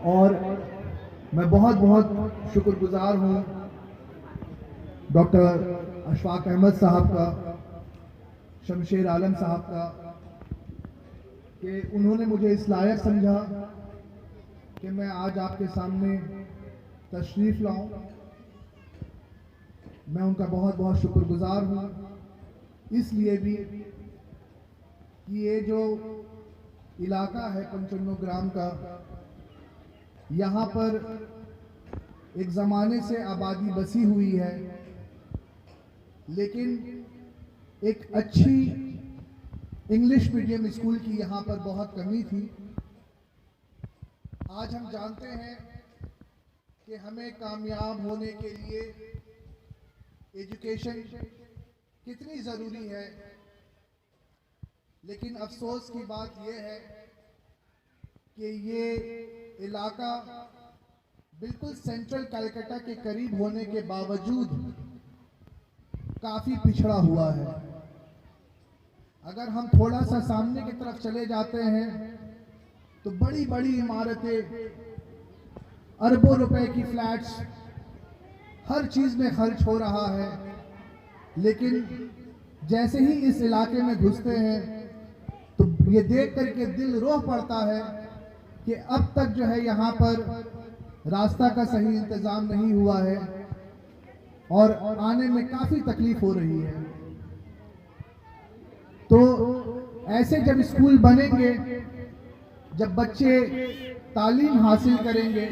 और मैं बहुत बहुत शुक्रगुजार हूँ डॉक्टर अशफाक अहमद साहब का, शमशेर आलम साहब का, कि उन्होंने मुझे इस लायक समझा कि मैं आज आपके सामने तशरीफ़ लाऊं। मैं उनका बहुत बहुत शुक्रगुजार हूँ, इसलिए भी कि ये जो इलाका है पंचन्नो ग्राम का, यहाँ पर एक ज़माने से आबादी बसी हुई है, लेकिन एक अच्छी इंग्लिश मीडियम स्कूल की यहाँ पर बहुत कमी थी। आज हम जानते हैं कि हमें कामयाब होने के लिए एजुकेशन कितनी ज़रूरी है, लेकिन अफसोस की बात यह है कि ये इलाका बिल्कुल सेंट्रल कलकत्ता के करीब होने के बावजूद काफ़ी पिछड़ा हुआ है। अगर हम थोड़ा सा सामने की तरफ चले जाते हैं तो बड़ी बड़ी इमारतें, अरबों रुपए की फ्लैट्स, हर चीज़ में खर्च हो रहा है, लेकिन जैसे ही इस इलाके में घुसते हैं तो ये देख करके दिल रोह पड़ता है कि अब तक जो है यहाँ पर रास्ता का सही इंतज़ाम नहीं हुआ है और आने में काफ़ी तकलीफ हो रही है। तो ऐसे जब स्कूल बनेंगे, जब बच्चे तालीम हासिल करेंगे,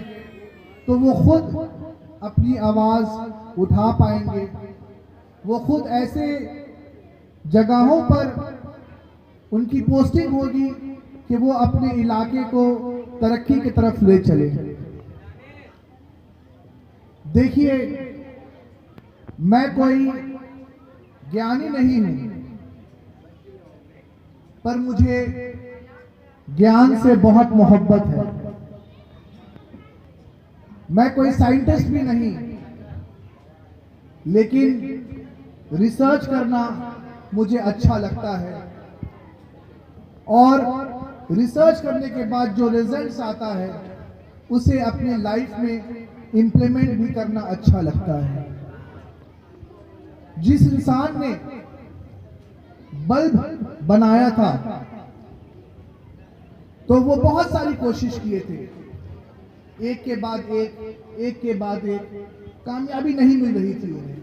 तो वो खुद अपनी आवाज़ उठा पाएंगे, वो खुद ऐसे जगहों पर उनकी पोस्टिंग होगी कि वो अपने इलाके को तरक्की की तरफ ले चले। देखिए, मैं कोई ज्ञानी नहीं हूं, पर मुझे ज्ञान से बहुत मोहब्बत है। मैं कोई साइंटिस्ट भी नहीं, लेकिन रिसर्च करना मुझे अच्छा लगता है और रिसर्च करने के बाद जो रिजल्ट्स आता है उसे अपने लाइफ में इम्प्लीमेंट भी करना अच्छा लगता है। जिस इंसान ने बल्ब बनाया था तो वो बहुत सारी कोशिश किए थे, एक के बाद एक के बाद एक, कामयाबी नहीं मिल रही थी उन्हें।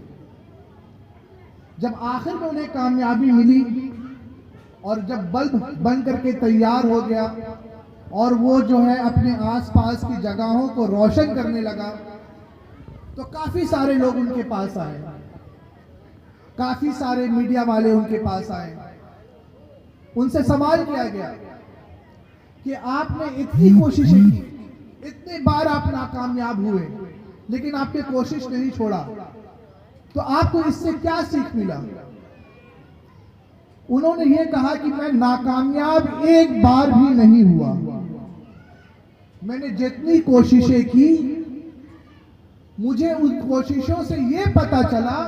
जब आखिर में उन्हें कामयाबी मिली और जब बल्ब बन करके तैयार हो गया और वो जो है अपने आसपास की जगहों को रोशन करने लगा, तो काफी सारे लोग उनके पास आए, काफी सारे मीडिया वाले उनके पास आए। उनसे सवाल किया गया कि आपने इतनी कोशिशें की, इतने बार आप नाकामयाब हुए, लेकिन आपने कोशिश नहीं छोड़ा, तो आपको इससे क्या सीख मिला? उन्होंने ये कहा कि मैं नाकामयाब एक बार भी नहीं हुआ। मैंने जितनी कोशिशें की, मुझे उन कोशिशों से ये पता चला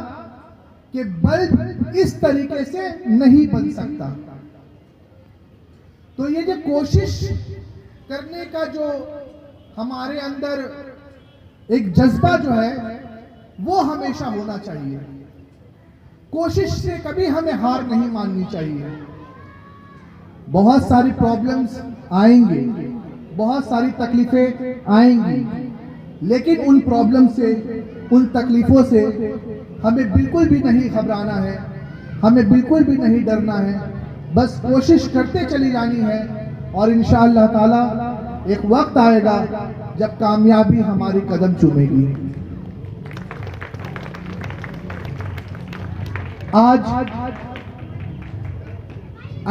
कि बल्ब इस तरीके से नहीं बन सकता। तो ये जो कोशिश करने का जो हमारे अंदर एक जज्बा जो है वो हमेशा होना चाहिए। कोशिश से कभी हमें हार नहीं माननी चाहिए। बहुत सारी प्रॉब्लम्स आएंगे, बहुत सारी तकलीफें आएंगी, लेकिन उन प्रॉब्लम से, उन तकलीफों से हमें बिल्कुल भी नहीं घबराना है, हमें बिल्कुल भी नहीं डरना है। बस कोशिश करते चली जानी है और इंशाअल्लाह ताला एक वक्त आएगा जब कामयाबी हमारी कदम चूमेगी। आज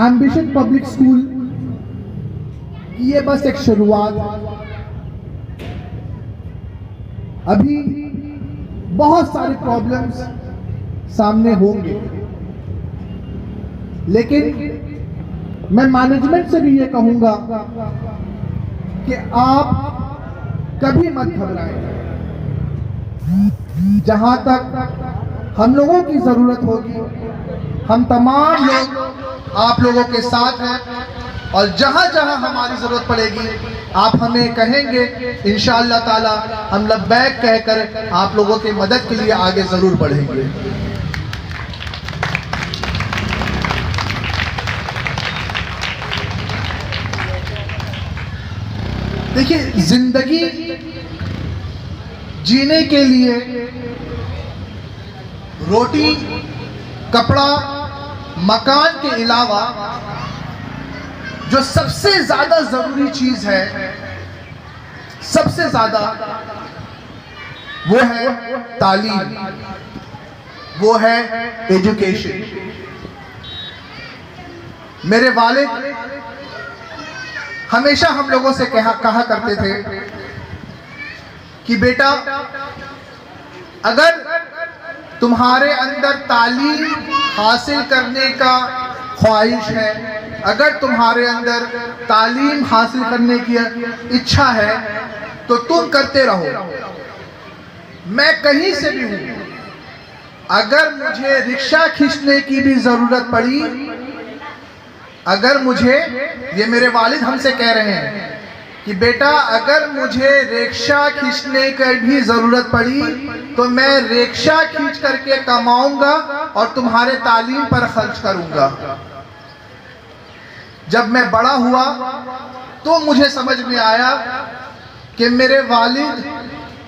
एम्बिशन पब्लिक स्कूल की ये बस एक शुरुआत। अभी बहुत सारे प्रॉब्लम्स सामने होंगे, लेकिन मैं मैनेजमेंट से भी ये कहूंगा कि आप कभी मत घबराएं। जहां तक हम लोगों की जरूरत होगी, हम तमाम लोग आप लोगों के साथ हैं, और जहां जहां हमारी जरूरत पड़ेगी आप हमें कहेंगे, इंशाअल्लाह ताला हम लब्बैक कहकर आप लोगों की मदद के लिए आगे जरूर बढ़ेंगे। देखिए, जिंदगी जीने के लिए रोटी, कपड़ा, मकान के अलावा जो सबसे ज्यादा जरूरी चीज है, सबसे ज्यादा, वो है तालीम, वो है एजुकेशन। मेरे वालिद हमेशा हम लोगों से कहा करते थे कि बेटा, अगर तुम्हारे अंदर तालीम हासिल करने का ख्वाहिश है, अगर तुम्हारे अंदर तालीम हासिल करने की इच्छा है, तो तुम करते रहो। मैं कहीं से भी हूं, अगर मुझे रिक्शा खींचने की भी जरूरत पड़ी, अगर मुझे, ये मेरे वालिद हमसे कह रहे हैं कि बेटा अगर मुझे रिक्शा खींचने की भी जरूरत पड़ी तो मैं रिक्शा खींच करके कमाऊंगा और तुम्हारे तालीम पर खर्च करूंगा। जब मैं बड़ा हुआ तो मुझे समझ में आया कि मेरे वालिद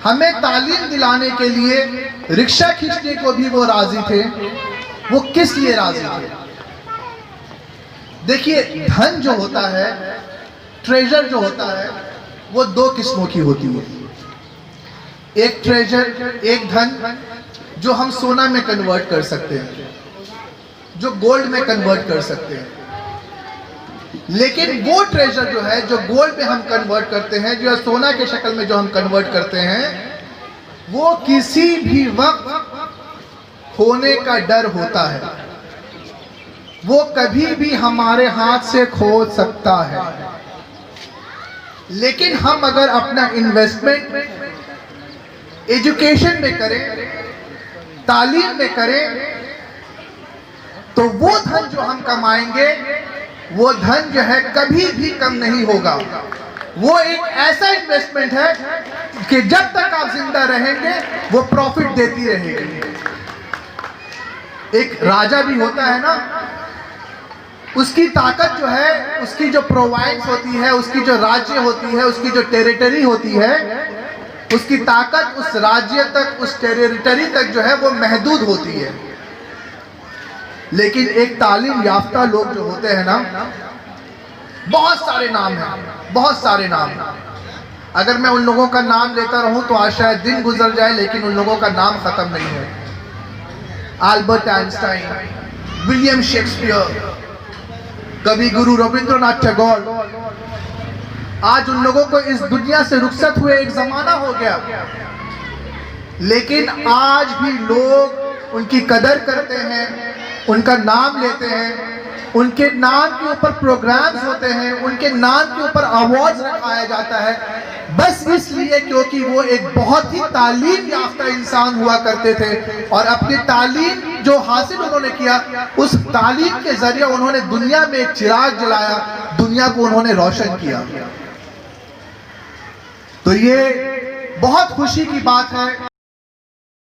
हमें तालीम दिलाने के लिए रिक्शा खींचने को भी वो राजी थे। वो किस लिए राजी थे? देखिए, धन जो होता है, ट्रेजर जो होता है, वो दो किस्मों की होती है। एक ट्रेजर, एक धन जो हम सोना में कन्वर्ट कर सकते हैं, जो गोल्ड में कन्वर्ट कर सकते हैं। लेकिन वो ट्रेजर जो है, जो गोल्ड में हम कन्वर्ट करते हैं, जो सोना के शक्ल में जो हम कन्वर्ट करते हैं, वो किसी भी वक्त खोने का डर होता है। वो कभी भी हमारे हाथ से खो सकता है। लेकिन हम अगर अपना इन्वेस्टमेंट एजुकेशन में करें, तालीम में करें, तो वो धन जो हम कमाएंगे, वो धन जो है कभी भी कम नहीं होगा। वो एक ऐसा इन्वेस्टमेंट है कि जब तक आप जिंदा रहेंगे वो प्रॉफिट देती रहेगी। एक राजा भी होता है ना, उसकी ताकत जो है, उसकी जो प्रोविंस होती है, उसकी जो राज्य होती है, उसकी जो टेरिटरी होती है, उसकी ताकत उस राज्य तक, उस टेरिटरी तक जो है वो महदूद होती है। लेकिन एक तालीम याफ्ता लोग जो होते हैं ना, बहुत सारे नाम हैं, बहुत सारे नाम। अगर मैं उन लोगों का नाम लेता रहूं तो आज शायद दिन गुजर जाए, लेकिन उन लोगों का नाम खत्म नहीं है। अल्बर्ट आइंस्टाइन, विलियम शेक्सपियर, कवि गुरु रविंद्रनाथ टैगोर, आज उन लोगों को इस दुनिया से रुखसत हुए एक जमाना हो गया, लेकिन आज भी लोग उनकी कदर करते हैं, उनका नाम लेते हैं, उनके नाम के ऊपर प्रोग्राम्स होते हैं, उनके नाम के ऊपर अवार्ड्स रखाया जाता है, बस इसलिए क्योंकि वो एक बहुत ही तालीम याफ्ता इंसान हुआ करते थे और अपनी तालीम जो हासिल उन्होंने किया, उस तालीम के जरिए उन्होंने दुनिया में एक चिराग जलाया, दुनिया को उन्होंने रोशन किया। तो ये बहुत खुशी की बात है।